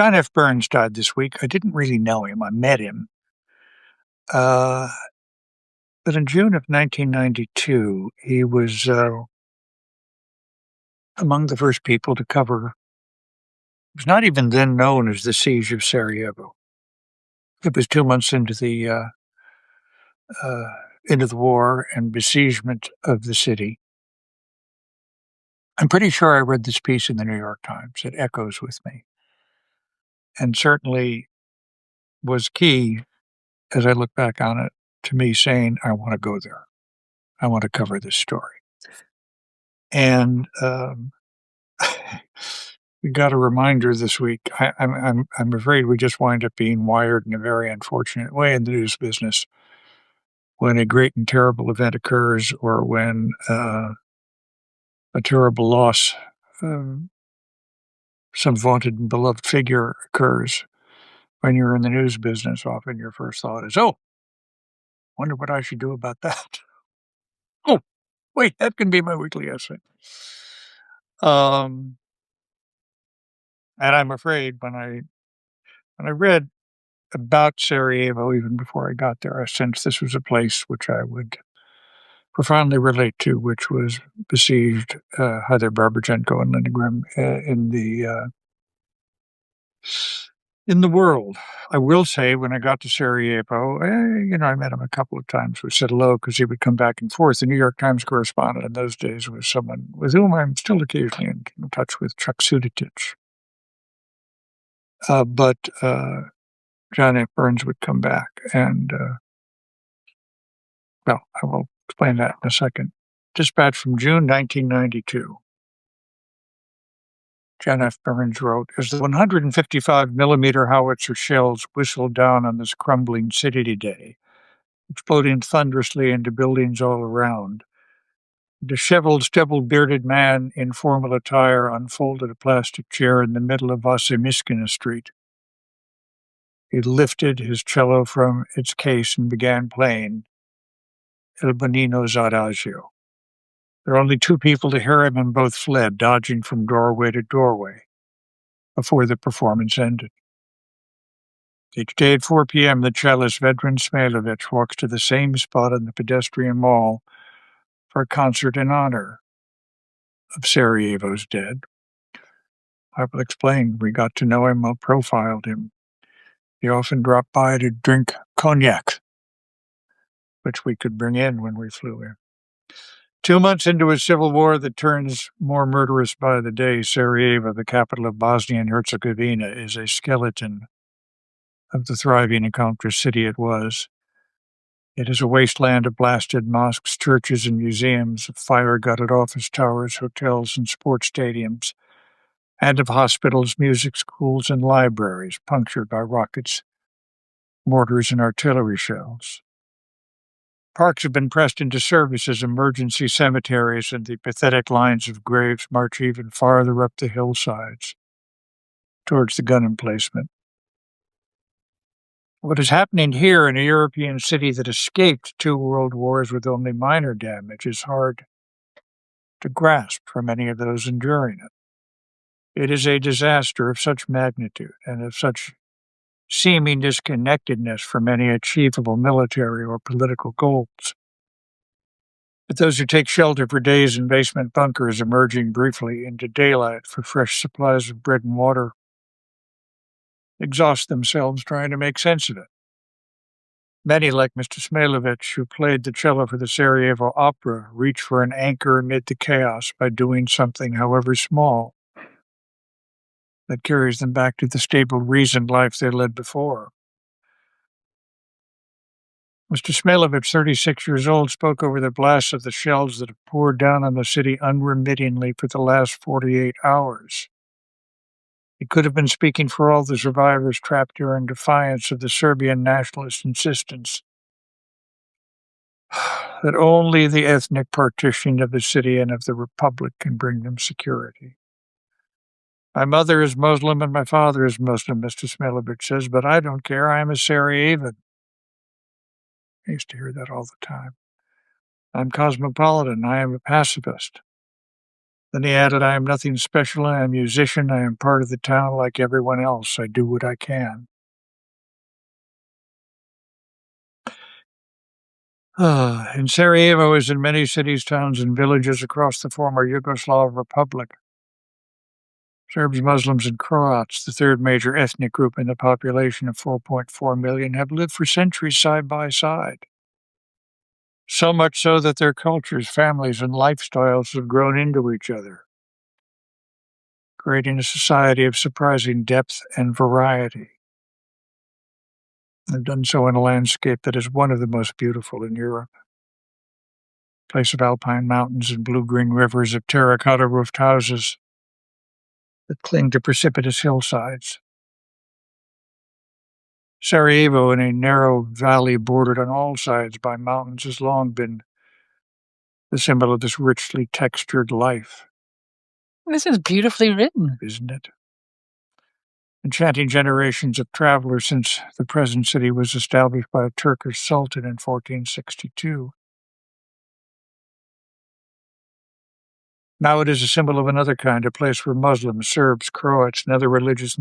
John F. Burns died this week. I didn't really know him. I met him. Uh, but in June of 1992, he was among the first people to cover. It was not even then known as the Siege of Sarajevo. It was 2 months uh, into the war and besiegement of the city. I'm pretty sure I read this piece in the New York Times. It echoes with me, and certainly was key as I look back on it to me saying, I want to go there. I want to cover this story. And we got a reminder this week. I'm afraid we just wind up being wired in a very unfortunate way in the news business when a great and terrible event occurs, or when a terrible loss, some vaunted and beloved figure occurs. When you're in the news business, often your first thought is, "Oh, wonder what I should do about that." Oh, wait, that can be my weekly essay. Um, and I'm afraid when I read about Sarajevo, even before I got there, I sensed this was a place which I would profoundly relate to, which was besieged, Heather Barbarchenko and Leningrad in the world. I will say, when I got to Sarajevo, I met him a couple of times. We said hello because he would come back and forth. The New York Times correspondent in those days was someone with whom I'm still occasionally in touch with, Chuck Sudetic. But John F. Burns would come back, and well, I will explain that in a second. Dispatch from June 1992. John F. Burns wrote, as the 155 millimeter howitzer shells whistled down on this crumbling city today, exploding thunderously into buildings all around, a disheveled, stubble-bearded man in formal attire unfolded a plastic chair in the middle of Vasimiskina Street. He lifted his cello from its case and began playing Il Bonino's Adagio. There were only two people to hear him, and both fled, dodging from doorway to doorway, before the performance ended. Each day at 4 p.m., the cellist Vedran Smilovic walks to the same spot in the pedestrian mall for a concert in honor of Sarajevo's dead. I will explain. We got to know him, I profiled him. He often dropped by to drink cognac, which we could bring in when we flew in. 2 months into a civil war that turns more murderous by the day, Sarajevo, the capital of Bosnia and Herzegovina, is a skeleton of the thriving accomplished city it was. It is a wasteland of blasted mosques, churches, and museums, of fire-gutted office towers, hotels, and sports stadiums, and of hospitals, music schools, and libraries punctured by rockets, mortars, and artillery shells. Parks have been pressed into service as emergency cemeteries, and the pathetic lines of graves march even farther up the hillsides towards the gun emplacement. What is happening here in a European city that escaped 2 world wars with only minor damage is hard to grasp for many of those enduring it. It is a disaster of such magnitude and of such seeming disconnectedness from any achievable military or political goals. But those who take shelter for days in basement bunkers, emerging briefly into daylight for fresh supplies of bread and water, exhaust themselves trying to make sense of it. Many, like Mr. Smilovic, who played the cello for the Sarajevo Opera, reach for an anchor amid the chaos by doing something, however small, that carries them back to the stable, reasoned life they led before. Mr. Smilovic, 36 years old, spoke over the blasts of the shells that have poured down on the city unremittingly for the last 48 hours. He could have been speaking for all the survivors trapped here in defiance of the Serbian nationalist insistence that only the ethnic partitioning of the city and of the republic can bring them security. My mother is Muslim and my father is Muslim, Mr. Smilovic says, but I don't care. I am a Sarajevan. I used to hear that all the time. I'm cosmopolitan. I am a pacifist. Then he added, I am nothing special. I am a musician. I am part of the town like everyone else. I do what I can. In Sarajevo, as in many cities, towns, and villages across the former Yugoslav Republic, Serbs, Muslims, and Croats, the third major ethnic group in the population of 4.4 million, have lived for centuries side by side. So much so that their cultures, families, and lifestyles have grown into each other, creating a society of surprising depth and variety. They've done so in a landscape that is one of the most beautiful in Europe. A place of alpine mountains and blue-green rivers, of terracotta-roofed houses that cling to precipitous hillsides. Sarajevo, in a narrow valley bordered on all sides by mountains, has long been the symbol of this richly textured life. This is beautifully written. Isn't it? Enchanting generations of travelers since the present city was established by a Turkish sultan in 1462. Now it is a symbol of another kind, a place where Muslims, Serbs, Croats, and other religious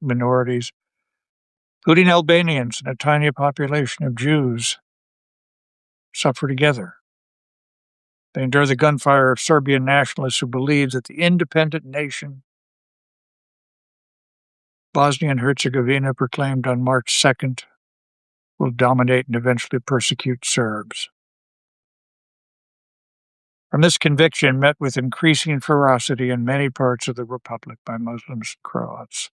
minorities, including Albanians and a tiny population of Jews, suffer together. They endure the gunfire of Serbian nationalists who believe that the independent nation, Bosnia and Herzegovina, proclaimed on March 2nd, will dominate and eventually persecute Serbs. From this conviction, met with increasing ferocity in many parts of the Republic by Muslims and Croats,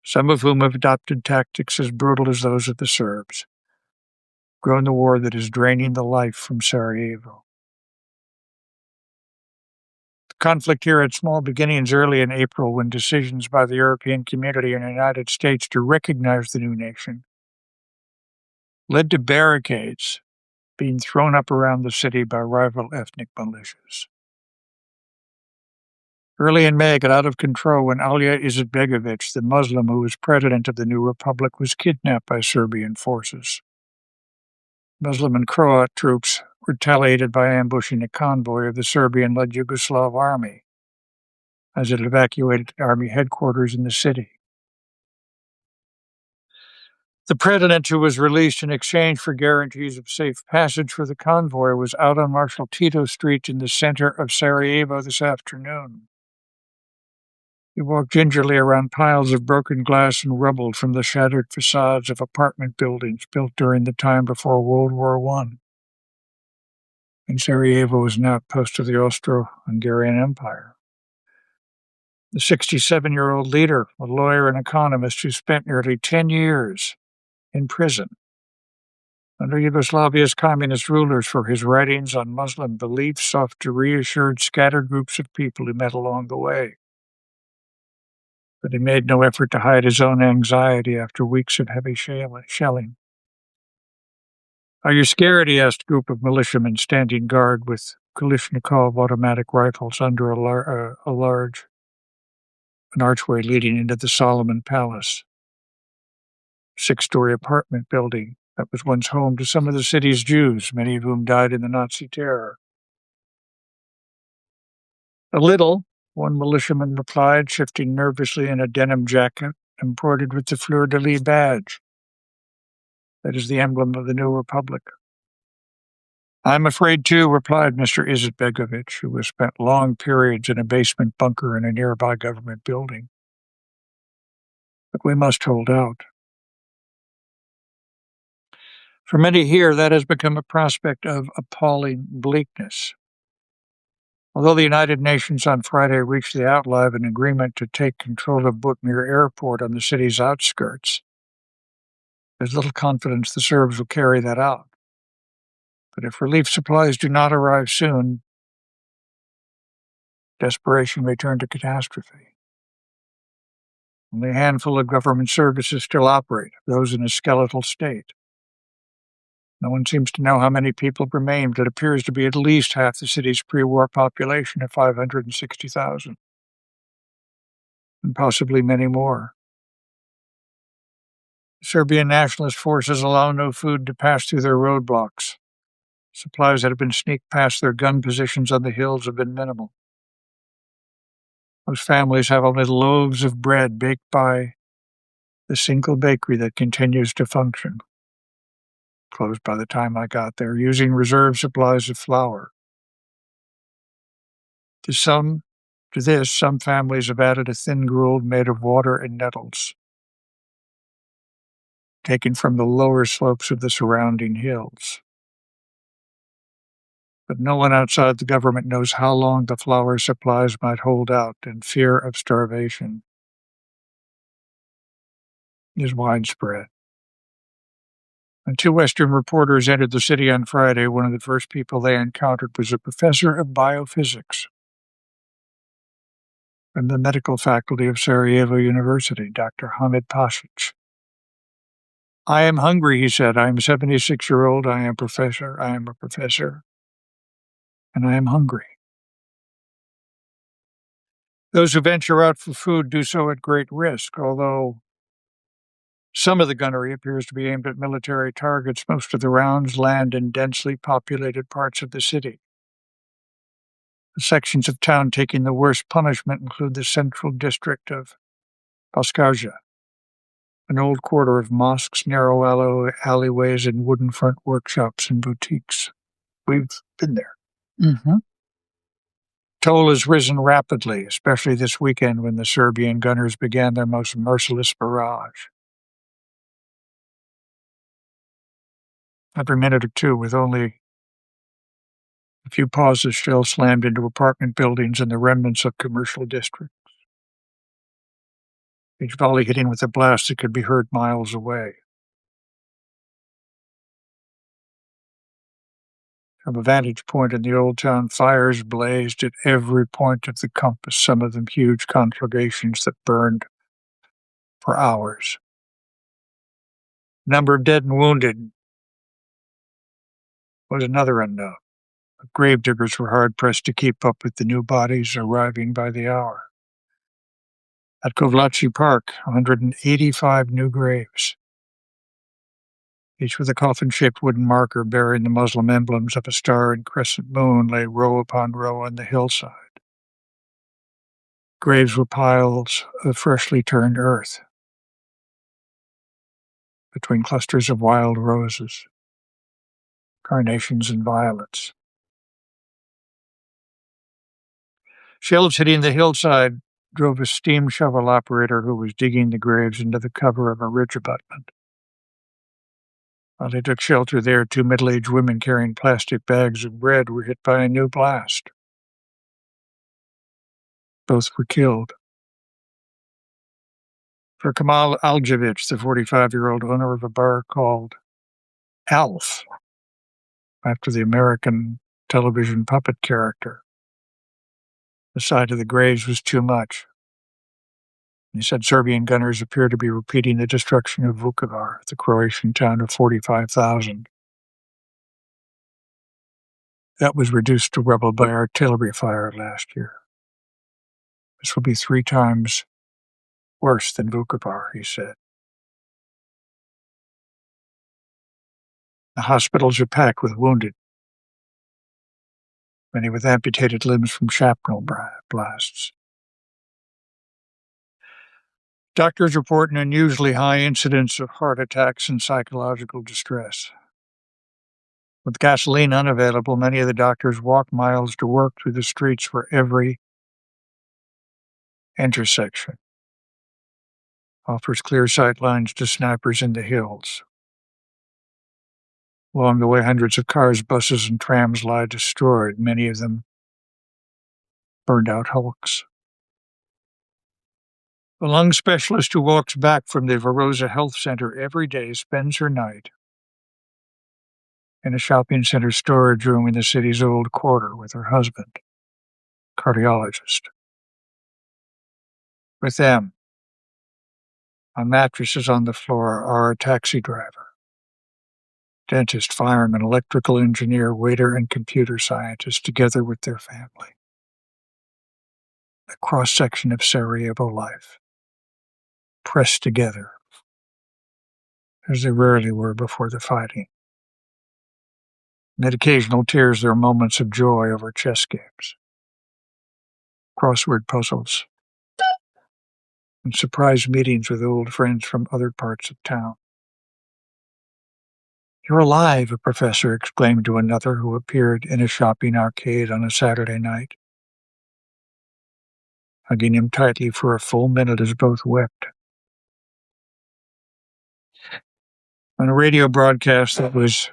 some of whom have adopted tactics as brutal as those of the Serbs, grown the war that is draining the life from Sarajevo. The conflict here had small beginnings early in April when decisions by the European community and the United States to recognize the new nation led to barricades being thrown up around the city by rival ethnic militias. Early in May, it got out of control when Alija Izetbegović, the Muslim who was president of the new republic, was kidnapped by Serbian forces. Muslim and Croat troops retaliated by ambushing a convoy of the Serbian-led Yugoslav army as it evacuated army headquarters in the city. The president, who was released in exchange for guarantees of safe passage for the convoy, was out on Marshal Tito Street in the center of Sarajevo this afternoon. He walked gingerly around piles of broken glass and rubble from the shattered facades of apartment buildings built during the time before World War I. And Sarajevo was an outpost of the Austro-Hungarian Empire. The 67-year-old leader, a lawyer and economist who spent nearly 10 years in prison under Yugoslavia's communist rulers for his writings on Muslim beliefs, sought to reassure scattered groups of people he met along the way. But he made no effort to hide his own anxiety after weeks of heavy shelling. Are you scared? He asked a group of militiamen standing guard with Kalashnikov automatic rifles under an archway leading into the Solomon Palace, 6-story apartment building that was once home to some of the city's Jews, many of whom died in the Nazi terror. A little, one militiaman replied, shifting nervously in a denim jacket embroidered with the fleur-de-lis badge. That is the emblem of the new republic. I'm afraid too, replied Mr. Izetbegović, who has spent long periods in a basement bunker in a nearby government building. But we must hold out. For many here, that has become a prospect of appalling bleakness. Although the United Nations on Friday reached the outline of an agreement to take control of Butmir Airport on the city's outskirts, there's little confidence the Serbs will carry that out. But if relief supplies do not arrive soon, desperation may turn to catastrophe. Only a handful of government services still operate, those in a skeletal state. No one seems to know how many people remain, but it appears to be at least half the city's pre-war population of 560,000, and possibly many more. Serbian nationalist forces allow no food to pass through their roadblocks. Supplies that have been sneaked past their gun positions on the hills have been minimal. Those families have only loaves of bread baked by the single bakery that continues to function. Closed by the time I got there, using reserve supplies of flour. To this, some families have added a thin gruel made of water and nettles, taken from the lower slopes of the surrounding hills. But no one outside the government knows how long the flour supplies might hold out, and fear of starvation is widespread. When two Western reporters entered the city on Friday, one of the first people they encountered was a professor of biophysics from the medical faculty of Sarajevo University, Dr. Hamid Pasic. "I am hungry," he said. "I am 76-year-old. I am a professor, and I am hungry." Those who venture out for food do so at great risk, although some of the gunnery appears to be aimed at military targets. Most of the rounds land in densely populated parts of the city. The sections of town taking the worst punishment include the central district of Pascaja, an old quarter of mosques, narrow alleyways, and wooden front workshops and boutiques. We've been there. Mm-hmm. Toll has risen rapidly, especially this weekend when the Serbian gunners began their most merciless barrage. Every minute or two, with only a few pauses, shells slammed into apartment buildings and the remnants of commercial districts. Each volley hitting with a blast that could be heard miles away. From a vantage point in the old town, fires blazed at every point of the compass, some of them huge conflagrations that burned for hours. The number of dead and wounded was another unknown. Gravediggers were hard-pressed to keep up with the new bodies arriving by the hour. At Kovlachi Park, 185 new graves, each with a coffin-shaped wooden marker bearing the Muslim emblems of a star and crescent moon, lay row upon row on the hillside. Graves were piles of freshly turned earth between clusters of wild roses, carnations, and violets. Shells hitting the hillside drove a steam shovel operator who was digging the graves into the cover of a ridge abutment. While they took shelter there, two middle-aged women carrying plastic bags of bread were hit by a new blast. Both were killed. For Kamal Aljevic, the 45-year-old owner of a bar called Alf, after the American television puppet character, the sight of the graves was too much. He said Serbian gunners appear to be repeating the destruction of Vukovar, the Croatian town of 45,000. That was reduced to rubble by artillery fire last year. This will be 3 times worse than Vukovar, he said. The hospitals are packed with wounded, many with amputated limbs from shrapnel blasts. Doctors report an unusually high incidence of heart attacks and psychological distress. With gasoline unavailable, many of the doctors walk miles to work through the streets for every intersection. Offers clear sight lines to snipers in the hills. Along the way, hundreds of cars, buses, and trams lie destroyed, many of them burned out hulks. The lung specialist who walks back from the Varosa Health Center every day spends her night in a shopping center storage room in the city's old quarter with her husband, cardiologist. With them, on mattresses on the floor, are a taxi driver, dentist, fireman, electrical engineer, waiter, and computer scientist, together with their family. A cross-section of Sarajevo life, pressed together, as they rarely were before the fighting. Amid occasional tears, there are moments of joy over chess games, crossword puzzles, and surprise meetings with old friends from other parts of town. "You're alive," a professor exclaimed to another who appeared in a shopping arcade on a Saturday night. Hugging him tightly for a full minute as both wept. On a radio broadcast that was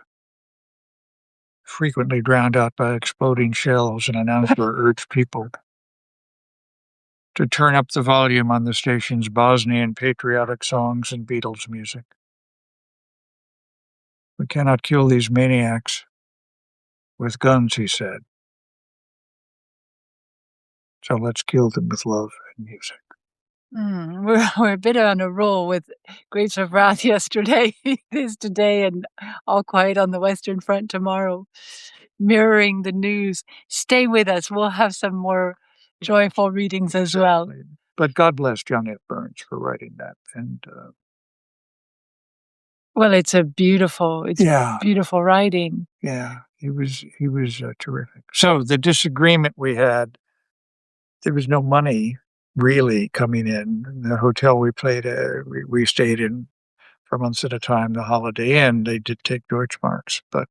frequently drowned out by exploding shells, an announcer urged people to turn up the volume on the station's Bosnian patriotic songs and Beatles music. "We cannot kill these maniacs with guns," he said. "So let's kill them with love and music." We're a bit on a roll with Grapes of Wrath yesterday, this today, and All Quiet on the Western Front tomorrow, mirroring the news. Stay with us. We'll have some more joyful readings as well. But God bless John F. Burns for writing that. And well, it's beautiful writing. Yeah, he was terrific. So the disagreement we had, there was no money really coming in. The hotel we stayed in for months at a time, the Holiday Inn, they did take Deutschmarks, but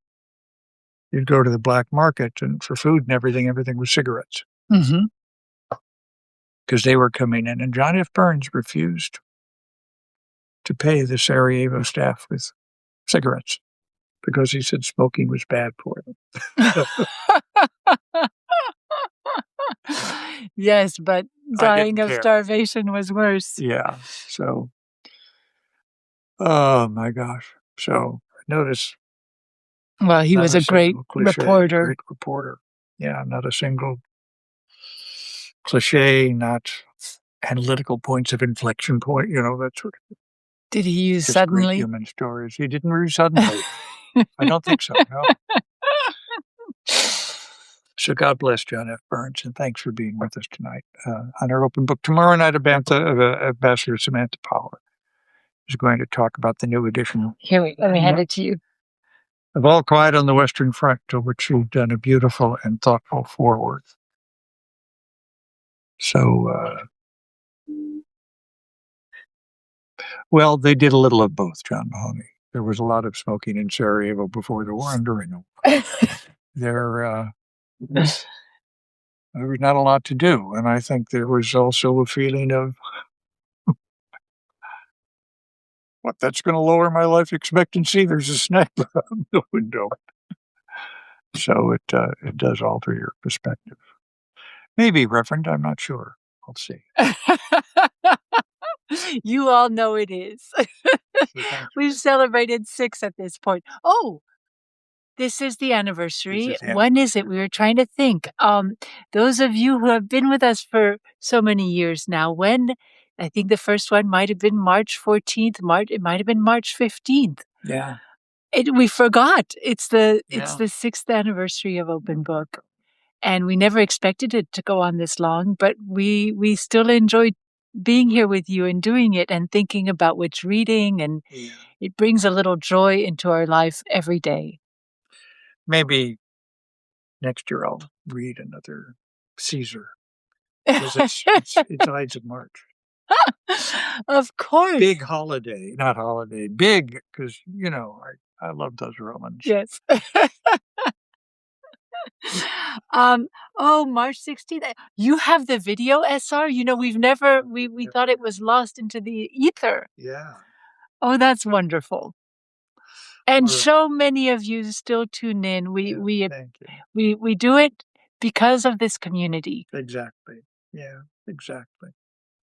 you'd go to the black market and for food and everything was cigarettes. Mm-hmm. Because they were coming in, and John F. Burns refused to pay the Sarajevo staff with cigarettes because he said smoking was bad for them. Yes, but dying of starvation was worse. Yeah. So, oh my gosh. So notice. Well, he was a great reporter. Great reporter. Yeah, not a single cliche, not analytical points of inflection point, that sort of thing. Did he use just suddenly? Great human stories. He didn't use suddenly. I don't think so, no. So God bless John F. Burns, and thanks for being with us tonight on our open book. Tomorrow night, Ambassador Samantha Power is going to talk about the new edition. Here, let me hand it to you. Of All Quiet on the Western Front, to which you've done a beautiful and thoughtful foreword. So, well, they did a little of both, John Mahoney. There was a lot of smoking in Sarajevo before the war and during the war. There was not a lot to do, and I think there was also a feeling of, what, that's going to lower my life expectancy? There's a sniper out the window. So it does alter your perspective. Maybe, Reverend, I'm not sure. I'll see. You all know it is. We've celebrated 6 at this point. Oh, this is the anniversary. When is it? We were trying to think. Those of you who have been with us for so many years now, I think the first one might have been March 14th. It might have been March 15th. Yeah. We forgot. It's the 6th anniversary of Open Book. And we never expected it to go on this long, but we still enjoyed being here with you and doing it and thinking about which reading, and it brings a little joy into our life every day. Maybe next year I'll read another Caesar. Because it's Ides of March. Of course. Big holiday, not holiday, big, because, I love those Romans. Yes. March 16th. You have the video, SR? We thought it was lost into the ether. Yeah. Oh, that's wonderful. And so many of you still tune in. We do it because of this community. Exactly. Yeah, exactly.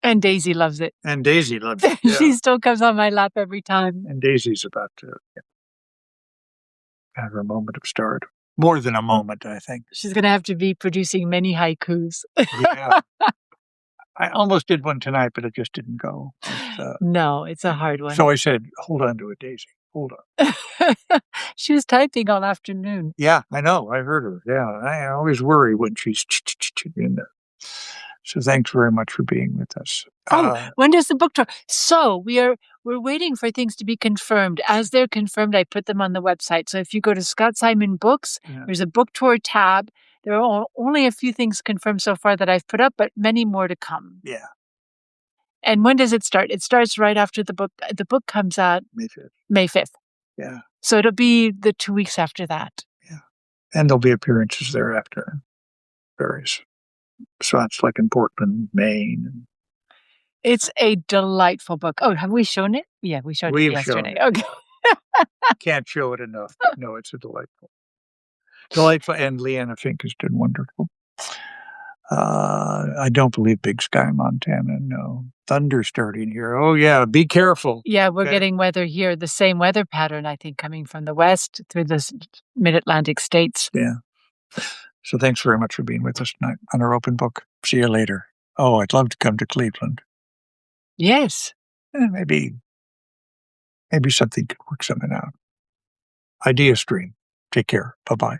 And Daisy loves it. Yeah. She still comes on my lap every time. And Daisy's about to have her moment of stardom. More than a moment, I think. She's going to have to be producing many haikus. Yeah. I almost did one tonight, but it just didn't go. No, it's a hard one. So I said, hold on to it, Daisy. Hold on. She was typing all afternoon. Yeah, I know. I heard her. Yeah, I always worry when she's in there. So thanks very much for being with us. When does the book tour? So we're waiting for things to be confirmed. As they're confirmed, I put them on the website. So if you go to Scott Simon Books, there's a book tour tab. There are only a few things confirmed so far that I've put up, but many more to come. Yeah. And when does it start? It starts right after the book. The book comes out May 5th. May 5th. Yeah. So it'll be the 2 weeks after that. Yeah. And there'll be appearances thereafter. Various spots like in Portland, Maine. It's a delightful book. Oh, have we shown it? Yeah, we showed it yesterday. Shown it. Okay. Can't show it enough. No, it's a delightful. And Leanna Fink has done wonderful. I don't believe Big Sky, Montana. No. Thunder starting here. Oh, yeah. Be careful. Yeah, we're getting weather here. The same weather pattern, I think, coming from the west through the mid-Atlantic states. Yeah. So thanks very much for being with us tonight on our open book. See you later. Oh, I'd love to come to Cleveland. Yes. Maybe something could work something out. Idea stream. Take care. Bye-bye.